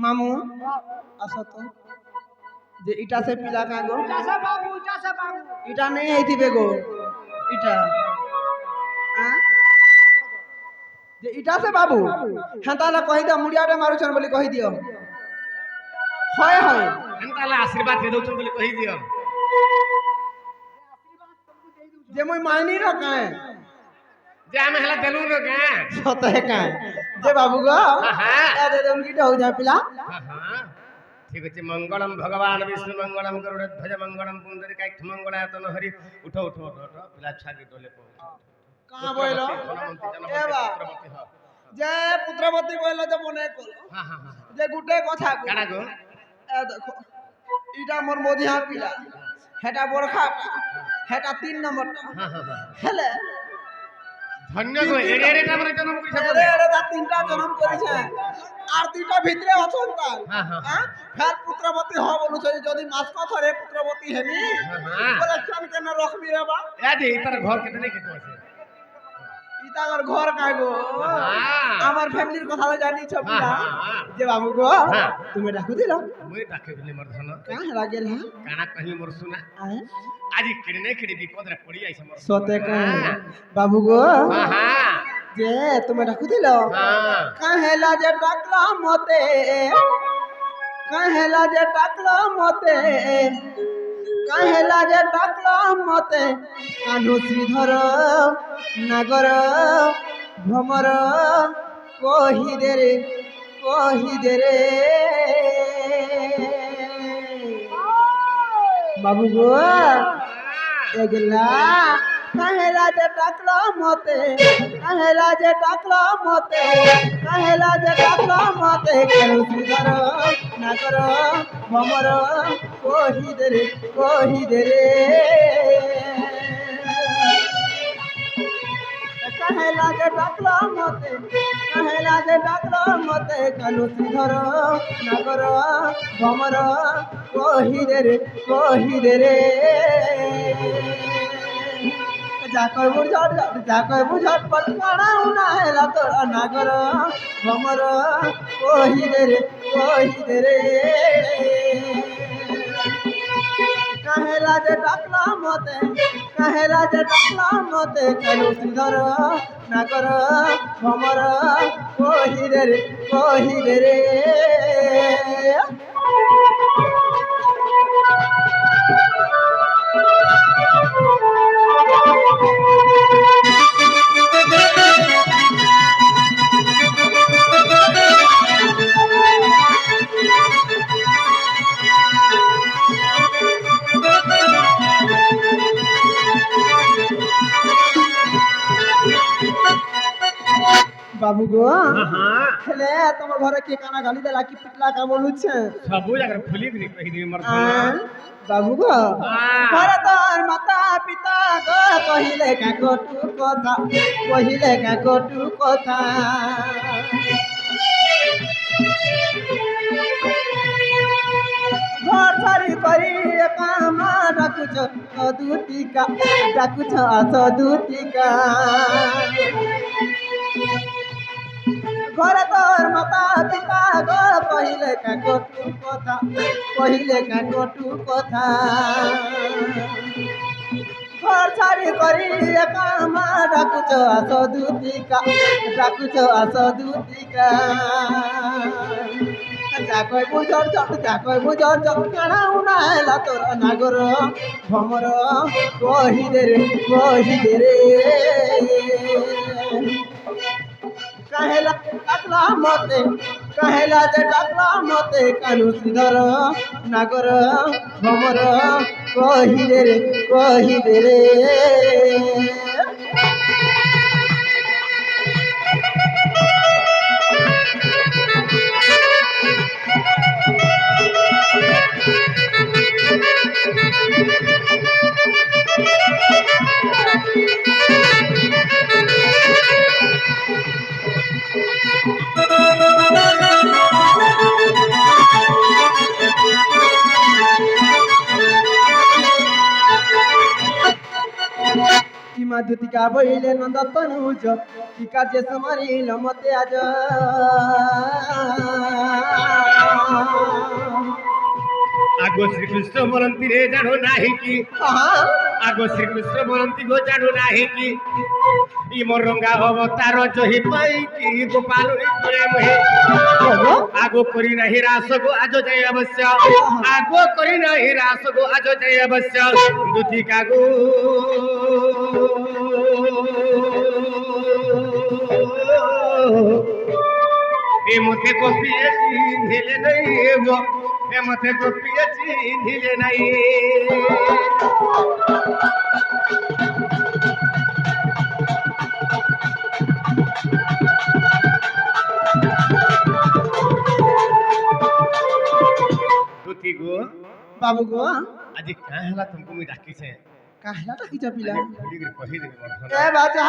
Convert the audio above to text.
मामू असो तो जे इटा से पिला का गो इटा नहीं है थी बेगो इटा हां जे इटा से बाबू हंताला कहि दियो मुड़िया रे मारू छन बोली कहि दियो होय होय हंताला आशीर्वाद दे दो बोली कहि दियो जे मोय मायनी रो काए जे हम हला देलु रो का सत है काए जे बाबू गो हां ए दे उनकी हो जा पिला हां ठीक है मंगलम भगवान विष्णु मंगलम गरुड़ध्वज मंगलम पुंडरीकाक्ष मंगलायतन हरि उठो उठो उठो पिला छागी टोले को कहां बोलो ए बा जे पुत्रवती बोलो जे मने कोलो हां हां हां जे गुटे कथा को काना गो ए देखो इटा मोर मोदिहा पिला हेटा बरखा हेटा 3 नंबर हां हां हां हेले धन्य गो एरे एरे टाइम जन्म करिस एरे एरे दा 3टा जन्म करिस আর দুইটা ভিতরে অছন তা হ্যাঁ ফের পুত্রবতী হ বলুছ যদি মাস কথরে পুত্রবতী হেমি বলে কেন কেন রাখবি রে বা এ দে তার ঘর কেটে কেটে আছে ইতাগর ঘর কাগো আমার ফ্যামিলির কথা জানি ছবিলা যে বাবু গো তুমি ডাকু দিল মই ডাকে বলি মোর ধন কাহ লাগেল হ্যাঁ কানা কহি মোর সুনা আজি কিনে কিনে বিপদ রে পড়ি আইছে মোর সতে কা বাবু গো হ্যাঁ যে তুমি ডাকু দিল কাহেলা যে ডাকলা মতে কাহেলা যে ডাকলা মতে কাহেলা যে ডাকলা মতে কানু শ্রীধর নাগর ভ্রমর কহি দে রে বাবু গো এগলা কাহেলা যে ডাকলা মতে কাহেলা যে ডাকলা মতে কাহেলা যে ডাকলা মতে কানু শ্রীধর নাগর ভ্রমর কহি দে রে কাহেলা যে ডাকলা মতে কাহেলা যে ডাকলা মতে কানু শ্রীধর নাগর ভ্রমর কহি দে রে যাকই বুঝট পটকানা উনা হেলা তোরা নাগর ভ্রমর কহি দে রে কাহেলা যে ডাকলা মতে কাহেলা যে ডাকলা মতে কানু শ্রীধর নাগর ভ্রমর কহি দে রে বাবু গো হেলে তোমার ঘরে কে কানা গালি দেলা কি পিটলা কা বলুছে সবু জায়গা খুলি দিনি কহি দিবি মোর বাবু গো ঘরে তোর মাতা পিতা গো কহিলে কা কটু কথা ঘর ছাড়ি করি কামা ডাকুছ সদুতিকা ঘরে তোর মাতা পিতা গো কহিলে কা কটু কথা ঘর ছাড়ি করি কামা ডাকুছ সদুতিকা যাকই বুঝর চট কানা উনা হেলা তোর নাগর ভ্রমর কহি দে রে কাহেলা যে ডাকলা মতে কানু শ্রীধর নাগর ভ্রমর কহি দে রে মা দুতিকা বইলে নন্দতন উজ কি কাজে সমারিল মতে আজ আগো শ্রীকৃষ্ণ বলন্তি রে জানো নাহি কি আগো শ্রীকৃষ্ণ বলন্তি গো জানো নাহি কি ই মোর রঙ্গা অবতার জহি পাই কি গোপাল করে মহে আগো করি নাহি রাস গো আজ যাই অবশ্য আগো করি নাহি রাস গো আজ যাই অবশ্য দুতি কাগো এ মতে কপিয়ে চিন্ধিলে নাই গো এ মতে কপিয়ে চিন্ধিলে নাই দুতি গো বাবু গো আজি কাঁ হেলা তুমକୁ ମୁଇଁ ଡାକିଛେ କାହିଲା ଡାକିଛ ପିଲା ଖୋଲିକିରି କହିଦେବି ଏ ବାଜା